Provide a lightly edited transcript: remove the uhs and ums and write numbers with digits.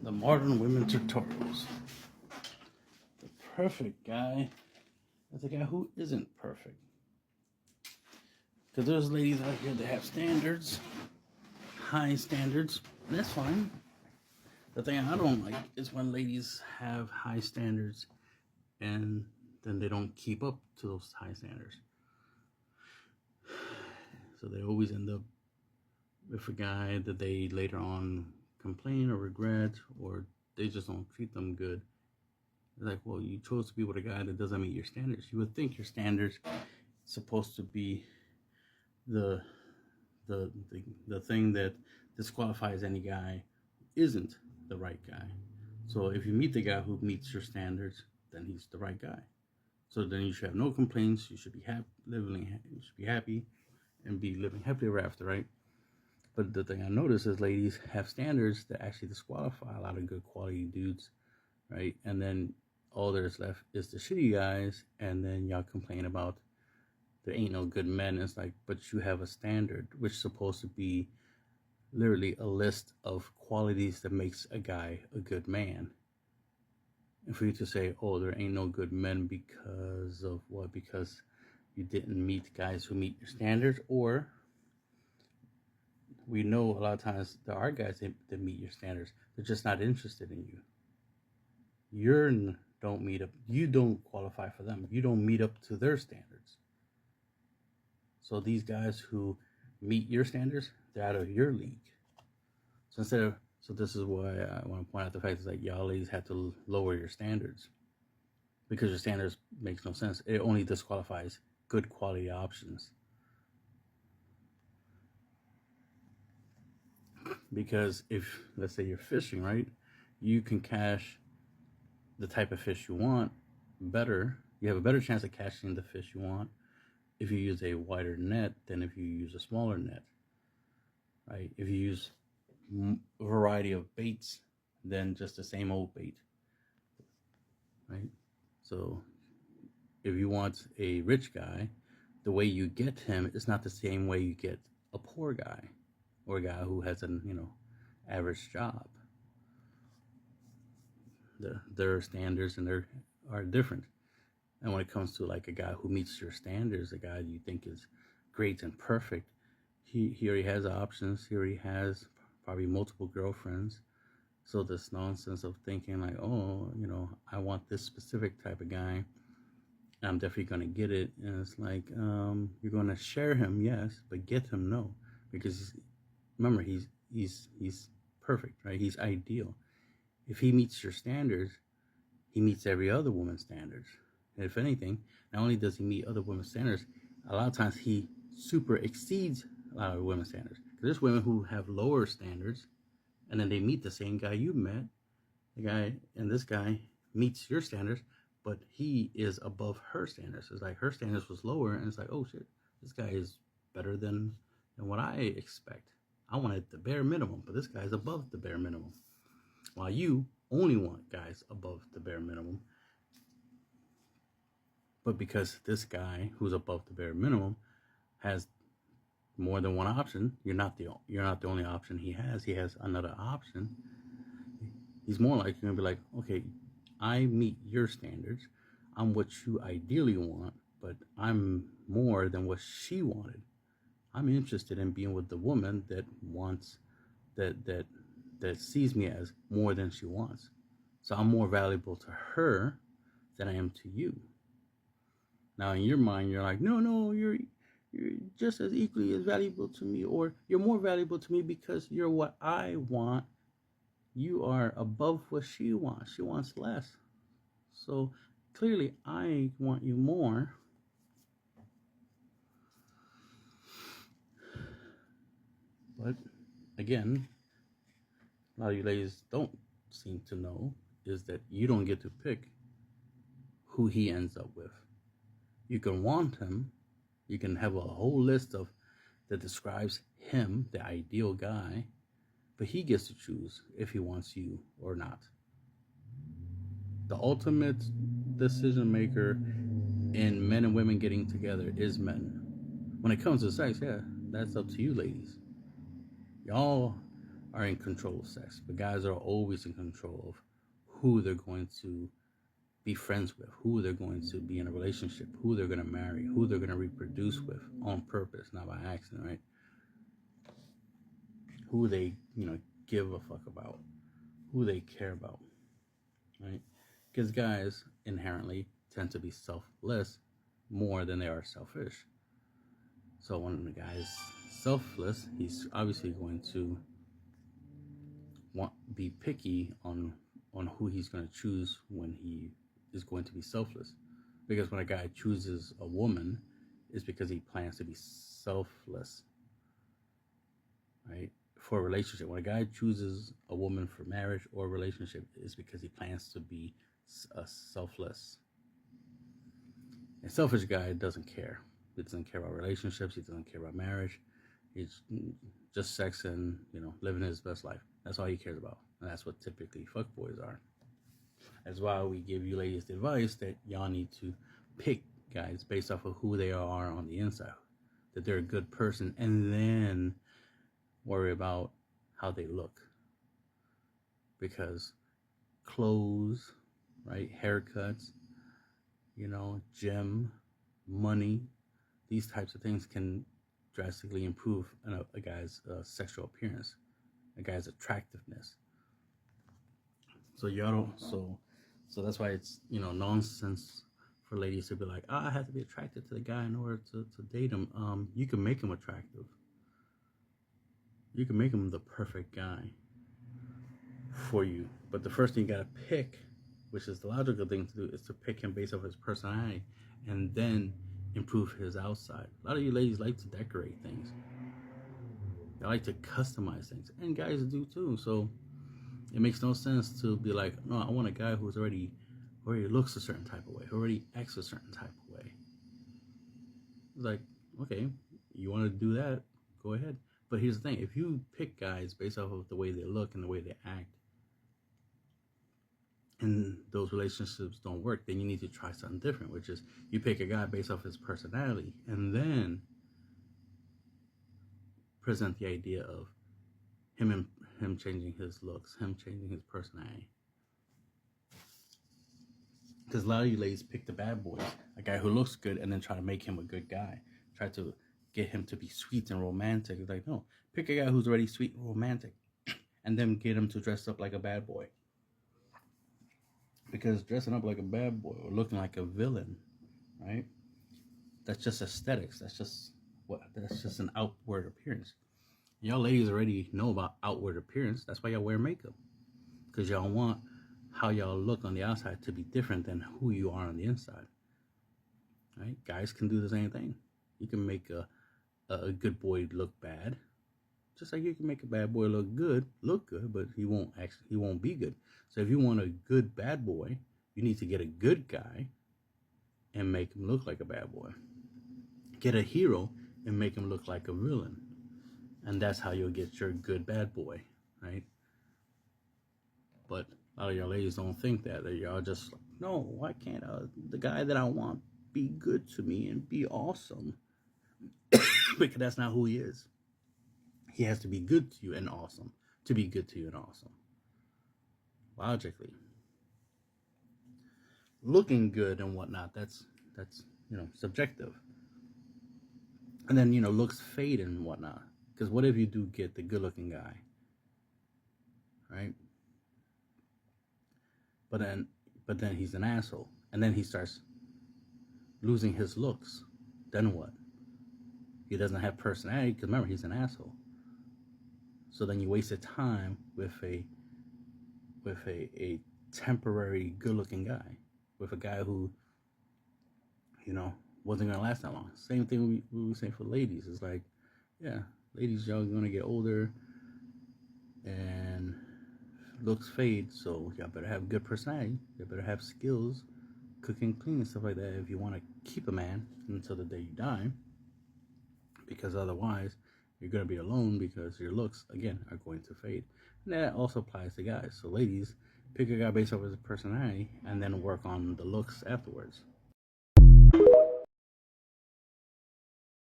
The modern women tutorials. The perfect guy is the guy who isn't perfect. Because there's ladies out here that have standards, high standards, and that's fine. The thing I don't like is when ladies have high standards and then they don't keep up to those high standards. So they always end up with a guy that they later on complain or regret, or they just don't treat them good. It's like, well, you chose to be with a guy that doesn't meet your standards. You would think your standards supposed to be the thing that disqualifies any guy who isn't the right guy. So if you meet the guy who meets your standards, then he's the right guy. So then you should have no complaints. You should be you should be happy, and be living happily ever after, right? But the thing I notice is ladies have standards that actually disqualify a lot of good quality dudes, right? And then all there's left is the shitty guys, and then y'all complain about there ain't no good men. It's like, but you have a standard, which is supposed to be literally a list of qualities that makes a guy a good man. And for you to say, oh, there ain't no good men because of what? Because you didn't meet guys who meet your standards, or we know a lot of times there are guys that meet your standards. They're just not interested in you. You don't meet up. You don't qualify for them. You don't meet up to their standards. So these guys who meet your standards, they're out of your league. So this is why I want to point out the fact that y'all ladies have to lower your standards, because your standards makes no sense. It only disqualifies good quality options. Because if, let's say you're fishing, right, you can catch the type of fish you want better. You have a better chance of catching the fish you want if you use a wider net than if you use a smaller net, right? If you use a variety of baits than just the same old bait, right? So if you want a rich guy, the way you get him is not the same way you get a poor guy or a guy who has an average job. Their standards are different. And when it comes to like a guy who meets your standards, a guy you think is great and perfect, he already has options. He already has probably multiple girlfriends. So this nonsense of thinking like, oh, I want this specific type of guy, I'm definitely going to get it. And it's like, you're going to share him, yes, but get him, no. Because remember, he's perfect, right? He's ideal. If he meets your standards, he meets every other woman's standards. And if anything, not only does he meet other women's standards, a lot of times he super exceeds a lot of women's standards. There's women who have lower standards, and then they meet the same guy you met. This guy meets your standards, but he is above her standards. It's like her standards was lower, and it's like, oh shit, this guy is better than what I expect. I wanted the bare minimum, but this guy's above the bare minimum. While you only want guys above the bare minimum. But because this guy who's above the bare minimum has more than one option, you're not the only option he has. He has another option. He's more likely going to be like, okay, I meet your standards. I'm what you ideally want, but I'm more than what she wanted. I'm interested in being with the woman that wants that sees me as more than she wants. So I'm more valuable to her than I am to you. Now in your mind, you're like, no, you're just as equally as valuable to me, or you're more valuable to me because you're what I want. You are above what she wants. She wants less. So clearly I want you more. But again, a lot of you ladies don't seem to know is that you don't get to pick who he ends up with. You can want him. You can have a whole list that describes him, the ideal guy, but he gets to choose if he wants you or not. The ultimate decision maker in men and women getting together is men. When it comes to sex, yeah, that's up to you ladies. Y'all are in control of sex, but guys are always in control of who they're going to be friends with, who they're going to be in a relationship, who they're going to marry, who they're going to reproduce with on purpose, not by accident, right? Who they, give a fuck about, who they care about, right? Because guys inherently tend to be selfless more than they are selfish. So when the guy's selfless, he's obviously going to be picky on who he's going to choose when he is going to be selfless. Because when a guy chooses a woman, it's because he plans to be selfless, right? For a relationship, when a guy chooses a woman for marriage or relationship, it's because he plans to be selfless. A selfish guy doesn't care. He doesn't care about relationships. He doesn't care about marriage. He's just sex and, living his best life. That's all he cares about. And that's what typically fuckboys are. That's why we give you ladies the advice that y'all need to pick guys based off of who they are on the inside. That they're a good person, and then worry about how they look. Because clothes, right, haircuts, gym, money, these types of things can drastically improve a guy's sexual appearance, a guy's attractiveness. So y'all don't. So that's why it's nonsense for ladies to be like, I have to be attracted to the guy in order to date him. You can make him attractive. You can make him the perfect guy for you. But the first thing you gotta pick, which is the logical thing to do, is to pick him based off his personality, and then improve his outside. A lot of you ladies like to decorate things. They like to customize things, and guys do too. So it makes no sense to be like, no, I want a guy who's already looks a certain type of way, who already acts a certain type of way. It's like, okay, you want to do that, go ahead. But here's the thing: if you pick guys based off of the way they look and the way they act, and those relationships don't work, then you need to try something different, which is you pick a guy based off his personality, and then present the idea of him changing his looks, him changing his personality. Because a lot of you ladies pick the bad boys, a guy who looks good, and then try to make him a good guy. Try to get him to be sweet and romantic. It's like, no, pick a guy who's already sweet and romantic, and then get him to dress up like a bad boy. Because dressing up like a bad boy or looking like a villain, right? That's just aesthetics. That's just an outward appearance. Y'all ladies already know about outward appearance. That's why y'all wear makeup. Because y'all want how y'all look on the outside to be different than who you are on the inside. Right? Guys can do the same thing. You can make a good boy look bad, just like you can make a bad boy look good, but he won't be good. So if you want a good bad boy, you need to get a good guy and make him look like a bad boy. Get a hero and make him look like a villain. And that's how you'll get your good bad boy, right? But a lot of y'all ladies don't think that. Y'all just like, no, why can't the guy that I want be good to me and be awesome? Because that's not who he is. He has to be good to you and awesome to be good to you and awesome. Logically. Looking good and whatnot, that's subjective. And then, looks fade and whatnot. Because what if you do get the good looking guy? Right? But then he's an asshole. And then he starts losing his looks. Then what? He doesn't have personality because remember, he's an asshole. So then you wasted time with a temporary good looking guy. With a guy who, wasn't gonna last that long. Same thing we say for ladies. It's like, yeah, ladies, y'all gonna get older and looks fade, so y'all better have good personality. You better have skills, cooking, cleaning, stuff like that if you want to keep a man until the day you die. Because otherwise, you're gonna be alone because your looks, again, are going to fade. And that also applies to guys. So ladies, pick a guy based off his personality and then work on the looks afterwards.